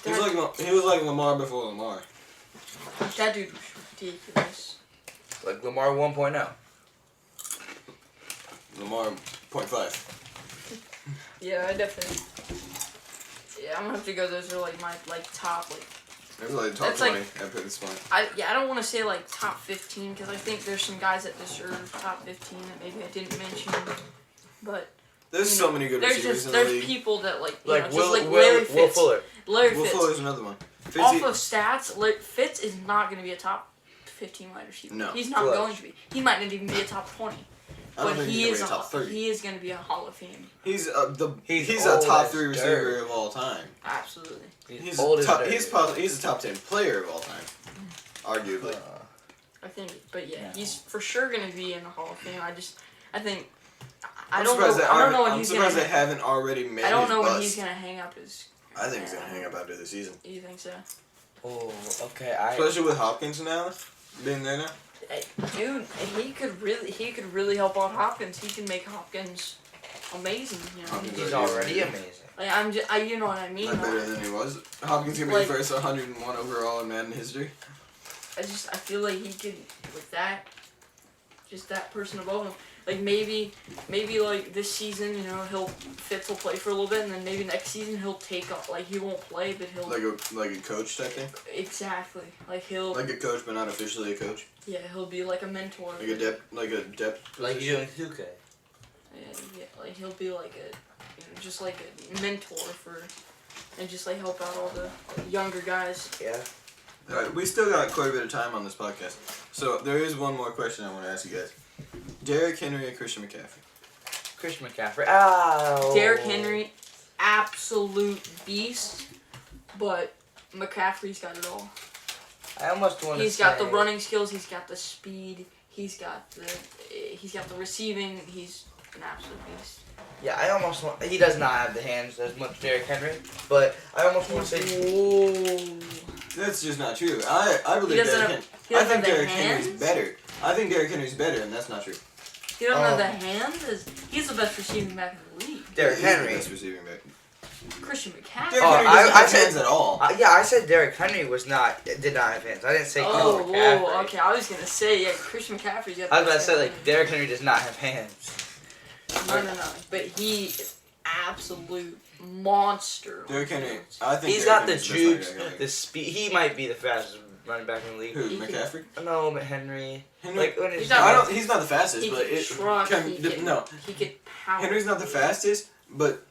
S1: He was like Lamar before Lamar.
S3: That dude was ridiculous.
S2: Like Lamar 1.0.
S1: Lamar 0.5.
S3: Yeah, I definitely. Yeah, I'm gonna have to go. Those are like my top
S1: It was like top
S3: That's
S1: 20
S3: like-
S1: at this point.
S3: I don't want to say like top 15 because I think there's some guys that deserve top 15 that maybe I didn't mention, but
S1: There's so many good receivers in the
S3: there's
S1: league.
S3: people that like
S2: Will
S3: Larry Fitz.
S2: Fuller.
S3: Larry
S1: Will
S3: Fitz.
S1: Fuller's another one.
S3: Off of stats, Fitz is not going to be a top 15 wide receiver.
S1: No.
S3: He's not going to be. He might not even be a top 20.
S1: I don't
S3: But
S1: think
S3: he
S1: he's
S3: is
S1: gonna be a top 30.
S3: he is going to be a Hall of Fame.
S1: He's
S2: He's
S1: a
S2: old
S1: top
S2: as
S1: 3 receiver
S2: dirt.
S1: of all time.
S3: Absolutely.
S1: He's
S2: old as
S1: top,
S2: dirt.
S1: he's a top 10 player of all time, arguably.
S3: I think, but yeah, he's for sure going to be in the Hall of Fame. I think. I
S1: I'm
S3: don't know.
S1: surprised
S3: I don't know when
S1: I'm
S3: he's
S1: surprised
S3: gonna.
S1: they haven't already made.
S3: I don't know
S1: his
S3: when he's
S1: bust.
S3: gonna hang up his.
S1: I think he's gonna hang up after the season,
S3: You think so?
S2: Oh, okay.
S1: especially with Hopkins now being there now.
S3: Hey, dude, he could really help out Hopkins. He can make Hopkins amazing. You know.
S1: Hopkins
S2: He's
S1: already
S2: already
S1: amazing.
S2: amazing.
S3: You know what I mean.
S1: Not better than he was. Hopkins gonna be
S3: Like-
S1: the first 101 overall in Madden history.
S3: I feel like he could with that, just that person above him. Like maybe like this season, Fitz will play for a little bit, and then maybe next season he'll take up. Like he won't play, but he'll
S1: Like a coach type thing.
S3: exactly like he'll
S1: Like a coach, but not officially a coach.
S3: he'll be like a mentor.
S1: Like a depth.
S2: Like
S1: position.
S2: you doing 2K.
S3: Yeah, like he'll be like just like a mentor for, and just like help out all the younger guys.
S2: Yeah.
S1: Alright, we still got quite a bit of time on this podcast. So there is one more question I want to ask you guys. Derrick Henry or Christian McCaffrey?
S2: Christian McCaffrey. Ow.
S3: Derrick Henry, absolute beast, but McCaffrey's got it all.
S2: I almost want to
S3: He's got the running skills. He's got the speed. He's got the receiving. He's an absolute beast.
S2: Yeah, I almost want. He does not have the hands as much Derrick Henry, but I almost want to say.
S3: Whoa.
S1: That's just not true. I believe
S3: He doesn't
S1: Derrick
S3: have-
S1: Henry.
S3: he
S1: I
S3: doesn't
S1: think
S3: have the
S1: Derrick Henry's
S3: hands?
S1: better. I think Derrick Henry's better, and that's not true.
S3: He doesn't have the hands. He's the best receiving back in the league.
S2: Derrick
S1: He's the
S2: Henry.
S1: best receiving back.
S3: Christian McCaffrey.
S1: Derrick
S2: Oh,
S1: Henry doesn't
S2: I
S1: have
S2: said-
S1: hands at all.
S2: Yeah, I said Derrick Henry did not have hands. I didn't say
S3: Oh,
S2: Christian McCaffrey.
S3: whoa, okay. I was gonna say Christian McCaffrey's got.
S2: I was about to say like Derrick Henry does not have hands.
S3: No. But he is absolute monster.
S1: Derrick Henry. I think
S2: He's
S1: Derrick
S2: got the
S1: Henry's best
S2: jukes,
S1: running back in the
S2: the speed. He might be the fastest running back in the league.
S1: Who?
S3: He can-
S1: McCaffrey?
S2: No, but Henry.
S1: Henry.
S2: Like when
S3: He's
S2: it's
S3: not-
S1: He's not the fastest,
S3: He
S1: but
S3: can
S1: it
S3: truck.
S1: no.
S3: He could power.
S1: Henry's not the fastest, but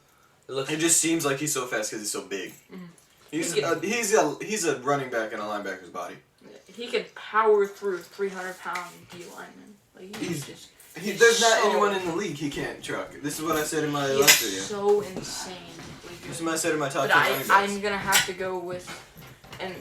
S2: it looks
S1: it just seems like he's so fast because he's so big.
S3: Mhm.
S1: He's
S3: He
S1: a running back in a linebacker's body.
S3: He could power through 300-pound D linemen. Like
S1: He's-
S3: just.
S1: There's not
S3: so-
S1: anyone in the league he can't truck. This is what I said in my
S3: He
S1: last
S3: is
S1: video.
S3: so insane.
S1: This is what I said in my top
S3: But
S1: 10 running backs.
S3: I'm gonna have to go with, and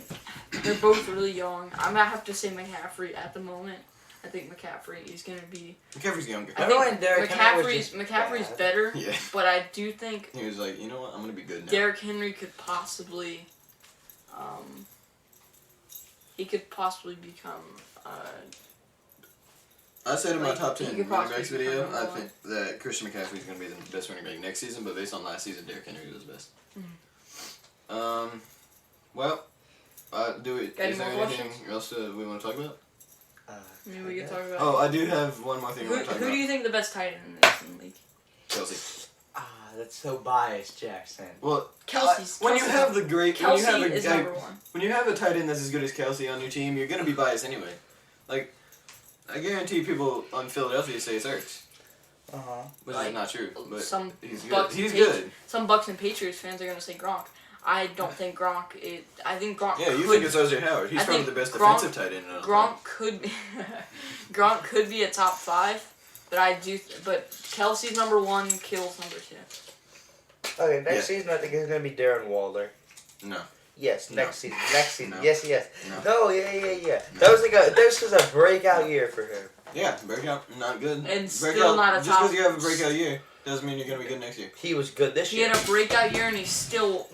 S3: they're both really young. I'm gonna have to say McCaffrey at the moment. I think McCaffrey is gonna be.
S1: McCaffrey's younger.
S3: I
S2: Remember
S3: think
S2: when Derrick Henry was just
S3: McCaffrey's
S2: bad?
S3: better,
S1: Yeah.
S3: but I do think
S1: He was like, you know what? I'm gonna be good now.
S3: Derrick Henry could possibly, become.
S1: I said in my
S3: Like,
S1: top
S3: he
S1: 10
S3: could
S1: running
S3: possibly
S1: backs video,
S3: become
S1: I
S3: number
S1: think that Christian McCaffrey is gonna be the best running back next season, but based on last season, Derrick Henry was best. Well, is
S3: any
S1: there
S3: more
S1: anything
S3: questions?
S1: else we want to talk about?
S3: Maybe we can talk about.
S1: Oh, I do have one more thing I
S3: Who
S1: want to talk
S3: do
S1: about.
S3: you think the best tight end is in the league?
S1: Chelsea.
S2: that's so biased, Jackson.
S1: Well,
S3: Kelsey's.
S1: when you
S3: Kelsey-
S1: have the great,
S3: Kelsey
S1: when you have a
S3: is
S1: guy,
S3: number one.
S1: when you have a tight end that's as good as Kelsey on your team, you're gonna be biased anyway. Like, I guarantee people on Philadelphia say it's Ertz, which
S3: Like,
S1: is not true, but
S3: some
S1: he's good.
S3: Bucks
S1: He's
S3: and
S1: good.
S3: Some Bucks and Patriots fans are gonna say Gronk. I don't think Gronk. I think Gronk.
S1: Yeah, you
S3: could,
S1: think it's OJ Howard. He's
S3: I
S1: probably
S3: think
S1: the best
S3: Gronk-
S1: defensive tight end in all time.
S3: Gronk could be. Gronk could be a top 5, but I do. But Kelsey's number 1, Kill's number 2.
S2: Okay, next
S1: Yeah.
S2: season I think it's gonna be Darren Waller.
S1: No.
S2: Yes,
S1: No.
S2: next season. Next season.
S1: No.
S2: Yes.
S1: No.
S2: No, yeah. That was this was a breakout year for him.
S1: Yeah, breakout, not good.
S3: And still
S1: breakout,
S3: not a
S1: just
S3: top-
S1: because you have a breakout year doesn't mean you're gonna be good next year.
S2: He was good this
S3: He
S2: year.
S3: had a breakout year, and he still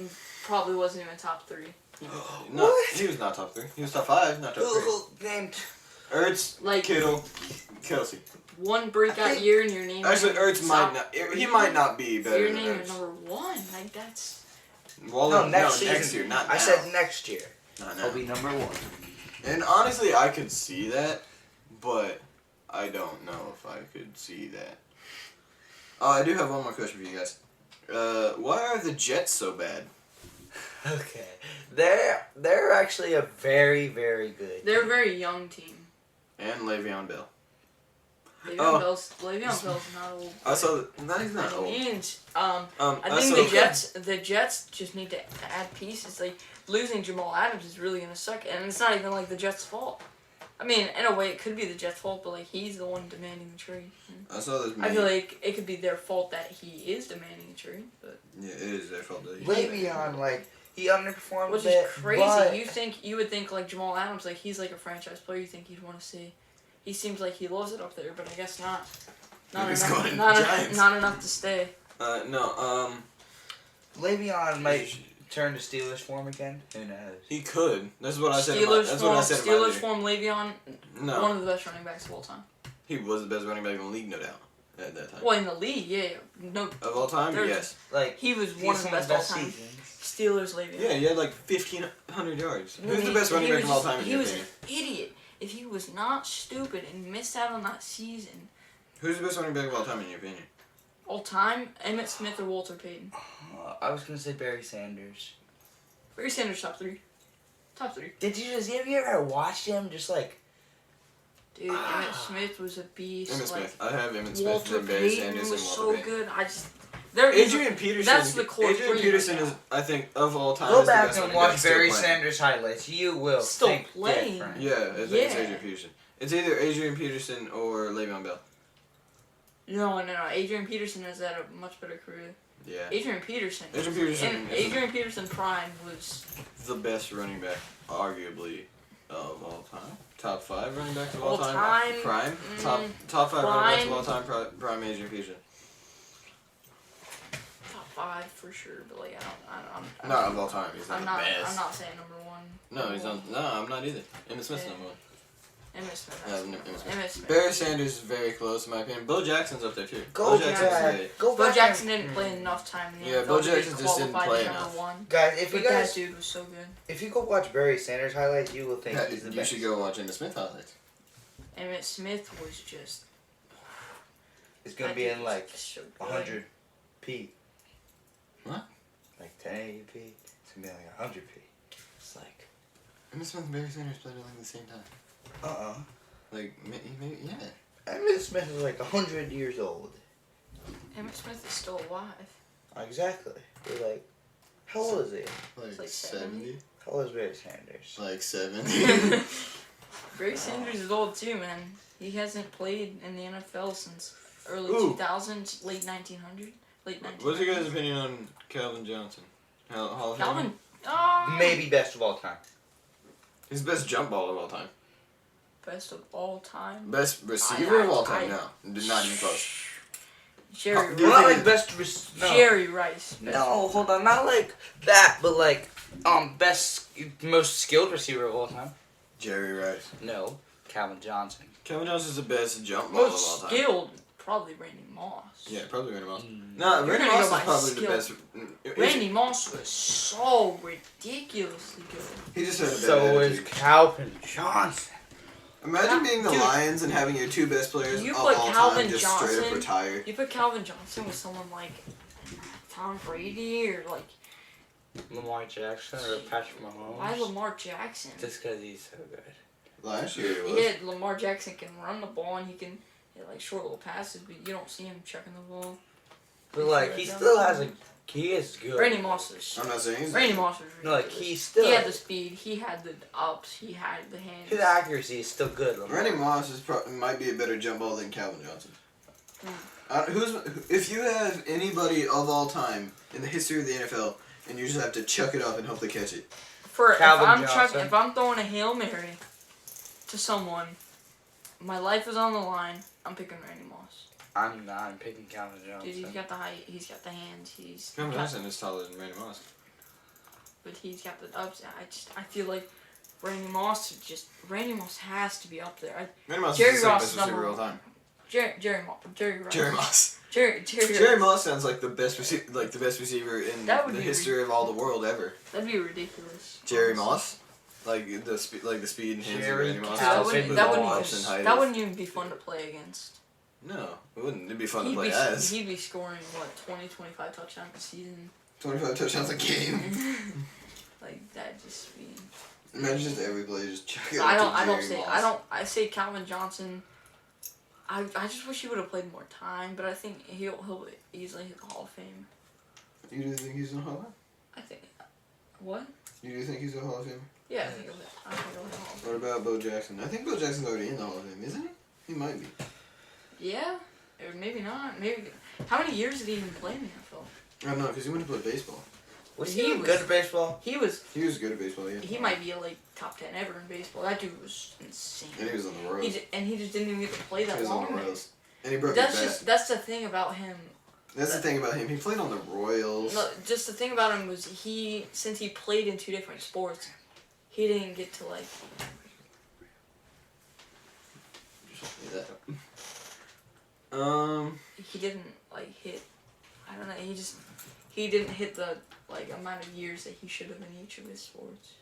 S3: probably wasn't even top 3.
S1: No,
S2: What?
S1: he was not top 3. He was top 5, not top 3.
S2: Who named?
S1: Ertz,
S3: Like
S1: Kittle, Kelsey.
S3: one breakout
S2: think-
S3: year, and your name.
S1: Actually, Ertz might
S3: top
S1: not. He might not be better
S3: Your
S1: than
S3: name is
S1: Ertz.
S3: number 1. Like that's.
S1: Waller,
S2: No, next season.
S1: next year, not now.
S2: I said next year.
S1: Not
S2: He'll
S1: now.
S2: be number 1.
S1: And honestly, I could see that, but I don't know if I could see that. Oh, I do have one more question for you guys. Why are the Jets so bad?
S2: Okay, they're actually a very, very good.
S3: They're a
S2: team.
S3: very young team.
S1: And Le'Veon Bell.
S3: Le'Veon Bell's not old.
S1: I saw that. No, he's not
S3: By
S1: old.
S3: any means.
S1: I
S3: I think
S1: saw-
S3: the Jets just need to add pieces. Like losing Jamal Adams is really gonna suck, and it's not even like the Jets' fault. I mean, in a way, it could be the Jets' fault, but like he's the one demanding the trade.
S1: I saw this.
S3: I feel like it could be their fault that he is demanding a trade, but
S1: Yeah, it is their fault. That
S2: Le'Veon, like, he underperformed
S3: which
S2: a bit,
S3: is crazy.
S2: but
S3: You would think like Jamal Adams, like he's like a franchise player. You think you'd want to see. He seems like he loves it up there, but I guess not.
S1: He's going to Giants.
S3: Not enough to stay.
S1: No.
S2: Le'Veon might turn to Steelers form again. Who knows?
S1: He could. That's what I said.
S3: Steelers
S1: Steelers
S3: form Le'Veon,
S1: No,
S3: one of the best running backs of all time.
S1: he was the best running back in the league, no doubt, at that time.
S3: Well, in the league, yeah, no,
S1: Of all time,
S3: There's-
S1: yes.
S2: Like,
S3: he was
S2: he's
S3: one of the best all time.
S2: seasons.
S3: Steelers Le'Veon.
S1: Yeah, he had like 1,500 yards.
S3: Well,
S1: Who's the best running
S3: he
S1: back of all
S3: was-
S1: time in
S3: He
S1: your
S3: was an
S1: opinion?
S3: idiot. If he was not stupid and missed out on that season,
S1: Who's the best running back of all time in your opinion?
S3: all time, Emmitt Smith or Walter Payton.
S2: I was gonna say Barry Sanders.
S3: Barry Sanders top three. Top three.
S2: Have you ever watched him just like?
S3: Dude, Emmitt Smith was a beast.
S1: Emmitt
S3: like,
S1: Smith. I have Emmitt Smith
S3: Walter
S1: and Barry
S3: Payton
S1: Sanders
S3: was
S1: and
S3: so
S1: Walter Payton.
S3: good.
S1: Adrian Peterson.
S3: That's the core
S1: Adrian
S3: three
S1: Peterson
S3: right
S1: is,
S3: now.
S1: I think, of all time.
S2: Go
S1: is the
S2: back
S1: best
S2: and
S1: running
S2: watch
S1: back still
S2: Barry
S1: playing.
S2: Sanders highlights. You will
S3: Still
S2: think
S3: playing.
S2: different.
S1: Yeah, I think it's
S3: Yeah.
S1: Adrian Peterson. It's either Adrian Peterson or Le'Veon Bell.
S3: No. Adrian Peterson has had a much better career.
S1: Yeah.
S3: Adrian Peterson.
S1: Adrian
S3: Peterson prime was.
S1: The best running back, arguably, of all time. Top 5 running backs of all
S3: All
S1: time.
S3: time?
S1: Prime.
S3: Mm,
S1: Top 5 running backs of all
S3: prime.
S1: time. Prime Adrian Peterson.
S3: Top 5 for sure, but like I'm
S1: Not of all time. He's not
S3: I'm
S1: the
S3: not.
S1: best.
S3: I'm not saying number one.
S1: No, he's not. No, I'm not either. Emmitt Smith's
S3: Yeah.
S1: number one.
S3: Emmitt Smith.
S1: Yeah, Emmitt Smith.
S3: Emmitt Smith.
S1: Barry Sanders is very close in my opinion. Bo Jackson's up there too.
S2: Go
S1: Bo Jackson's
S2: back.
S1: great.
S2: Go
S3: Bo
S2: back.
S3: Jackson didn't play enough time in the
S1: Yeah,
S3: NFL
S1: Bo
S3: to be
S1: Jackson just didn't
S3: qualified
S1: play
S3: as
S1: enough.
S3: number one.
S2: Guys, if
S3: But
S2: you
S3: that
S2: guys,
S3: dude was so good.
S2: if you go watch Barry Sanders highlights, you will think
S1: Yeah,
S2: he's the
S1: you
S2: best.
S1: should go watch Emmitt Smith highlights.
S3: Emmitt Smith was just.
S2: It's gonna
S3: that
S2: be
S3: dude
S2: in
S3: was
S2: like
S3: just so good.
S2: 100p.
S1: What?
S2: Like 1080p. It's gonna be like 100p. It's like
S1: Emmitt Smith and Barry Sanders played at like the same time. Like maybe yeah.
S2: Emmitt Smith is like 100 years old.
S3: Emmitt Smith is still alive.
S2: Exactly. You're like, how old is he?
S1: Like,
S3: Like
S1: 70.
S2: How old is Barry Sanders?
S1: Like 70.
S3: Barry Sanders is old too, man. He hasn't played in the NFL since early
S1: Ooh.
S3: 2000s, late 1900s. Late 1900s.
S1: What's your guys' opinion on Calvin Johnson? Hall of Famer?
S3: Calvin.
S2: Maybe best of all time.
S1: He's the best jump ball of all time.
S3: Best of all time.
S1: Best receiver of all time.
S3: I-
S1: No, not even close.
S3: Jerry
S1: Do you
S2: Not
S3: Rice.
S1: think-
S2: like best. No.
S3: Jerry Rice.
S2: No, hold on. Not like that, but like best, most skilled receiver of all time.
S1: Jerry Rice.
S2: No, Calvin Johnson.
S1: Calvin Johnson's the best jump ball of all
S3: Most
S1: time.
S3: skilled, probably Randy Moss.
S1: Yeah, probably Randy Moss.
S2: Mm.
S1: No,
S3: You're
S1: Randy
S3: gonna
S1: Moss
S3: go
S1: is
S3: by
S1: probably
S3: skill.
S1: the best.
S3: Randy Moss was so ridiculously good.
S1: He just had a better
S2: So is
S1: attitude.
S2: Calvin Johnson.
S1: Imagine being the
S3: Dude.
S1: Lions and having your 2 best players
S3: You
S1: of
S3: put
S1: all
S3: Calvin
S1: time just straight up
S3: Johnson-
S1: retire.
S3: You put Calvin Johnson with someone like Tom Brady or like
S2: Lamar Jackson or Patrick Mahomes.
S3: why Lamar Jackson?
S2: Just because he's so good.
S1: Last year it was.
S3: Yeah, Lamar Jackson can run the ball and he can hit like short little passes, but you don't see him chucking the ball.
S2: But like he still has a. He is good.
S3: Randy Moss is.
S1: I'm not saying he's
S3: Randy Moss was
S2: No,
S3: ridiculous.
S2: like he's still.
S3: He had the speed. He had the ups. He had the hands.
S2: His accuracy is still good. Lamar.
S1: Randy Moss is might be a better jump ball than Calvin Johnson. If you have anybody of all time in the history of the NFL and you just have to chuck it up and hope they catch it?
S2: Calvin Johnson.
S3: If I'm throwing a Hail Mary to someone, my life is on the line. I'm picking Randy Moss.
S2: I'm not. I'm picking Calvin Johnson.
S3: Dude, he's got the height. He's got the hands. He's
S1: Calvin
S3: got-
S1: Johnson is taller than Randy Moss.
S3: but he's got the ups. I feel like Randy Moss has to be up there.
S1: Randy Moss
S3: Jerry
S1: is the
S3: Ross
S1: best
S3: is
S1: receiver
S3: number
S1: of all time.
S3: Jerry Rice.
S1: Jerry Moss.
S3: Jerry
S1: Jerry Moss sounds like the best receiver in
S3: That would
S1: the
S3: be
S1: history of all the world ever.
S3: That'd be ridiculous.
S1: Jerry
S3: honestly.
S1: Moss, like the speed and hands of
S2: Jerry
S1: Randy Moss.
S3: That
S2: Calvin
S3: wouldn't,
S1: with
S3: that,
S1: all
S3: wouldn't
S1: ups and
S3: even,
S1: height
S3: that
S1: of-
S3: wouldn't even be fun to play against.
S1: No, it wouldn't. It'd be fun to
S3: He'd
S1: play
S3: be,
S1: as.
S3: he'd be scoring, 25 touchdowns a season.
S1: 25 touchdowns a game.
S3: Like, that just be...
S1: Imagine just every play just chuck it
S3: So
S1: up to
S3: I
S1: Jerry Moss.
S3: I say Calvin Johnson, I just wish he would have played more time, but I think he'll easily hit the Hall of Fame.
S1: You do think he's in the Hall of Fame?
S3: I think. What?
S1: You do think he's a Hall of Famer?
S3: Yeah, I think he'll hit the Hall of Fame.
S1: What about Bo Jackson? I think Bo Jackson's already in the Hall of Fame, isn't he? He might be.
S3: Yeah, or maybe not. Maybe. How many years did he even play in the NFL?
S1: I don't know, because he went to play baseball.
S2: Was he good at baseball?
S3: He was
S1: good at baseball, yeah.
S3: He might be like top 10 ever in baseball. That dude was insane.
S1: And he was on the Royals.
S3: He just didn't even get to play that
S1: He was
S3: long.
S1: on the Royals. And he broke his back.
S3: That's the thing about him.
S1: That's the thing about him. He played on the Royals.
S3: No, just the thing about him was since he played in 2 different sports, he didn't get to like. He didn't like hit. I don't know. He didn't hit the like amount of years that he should have in each of his sports.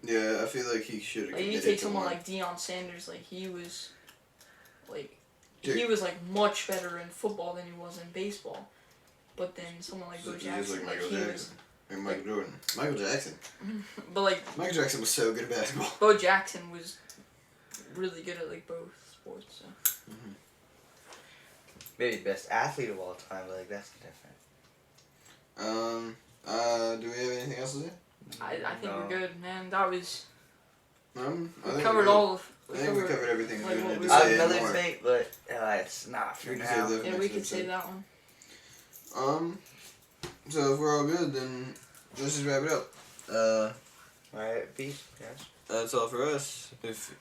S1: Yeah, I feel like he should have.
S3: Like you take someone like Deion Sanders, like he was like much better in football than he was in baseball. But then someone like Bo Jackson,
S1: like Michael Jackson. Or Michael Jordan. Michael Jackson.
S3: But like
S1: Michael Jackson was so good at basketball.
S3: Bo Jackson was really good at like both sports. So.
S1: Mm-hmm.
S2: Maybe best athlete of all time, but like that's different.
S1: Do we have anything else to say?
S3: I think we're good, man. That was.
S1: We
S3: covered all of.
S1: I think we covered everything.
S3: Like,
S1: we
S3: we
S1: to say
S2: Another
S1: more.
S2: thing, but it's not for now.
S3: Yeah, we could say that one.
S1: So if we're all good, then let's just wrap it up.
S2: Alright, peace, guys.
S1: That's all for us. If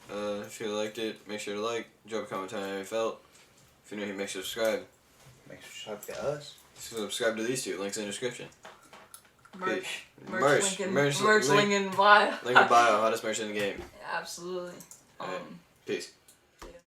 S1: you liked it, make sure to like, drop a comment, tell me how you felt. If you're new here, make sure to subscribe.
S2: Make sure to subscribe to us.
S1: Subscribe to these 2. Links in the description.
S3: Merch
S1: Merch
S3: link in bio.
S1: Link in bio. Hottest merch in the game.
S3: Absolutely.
S1: Alright. Peace.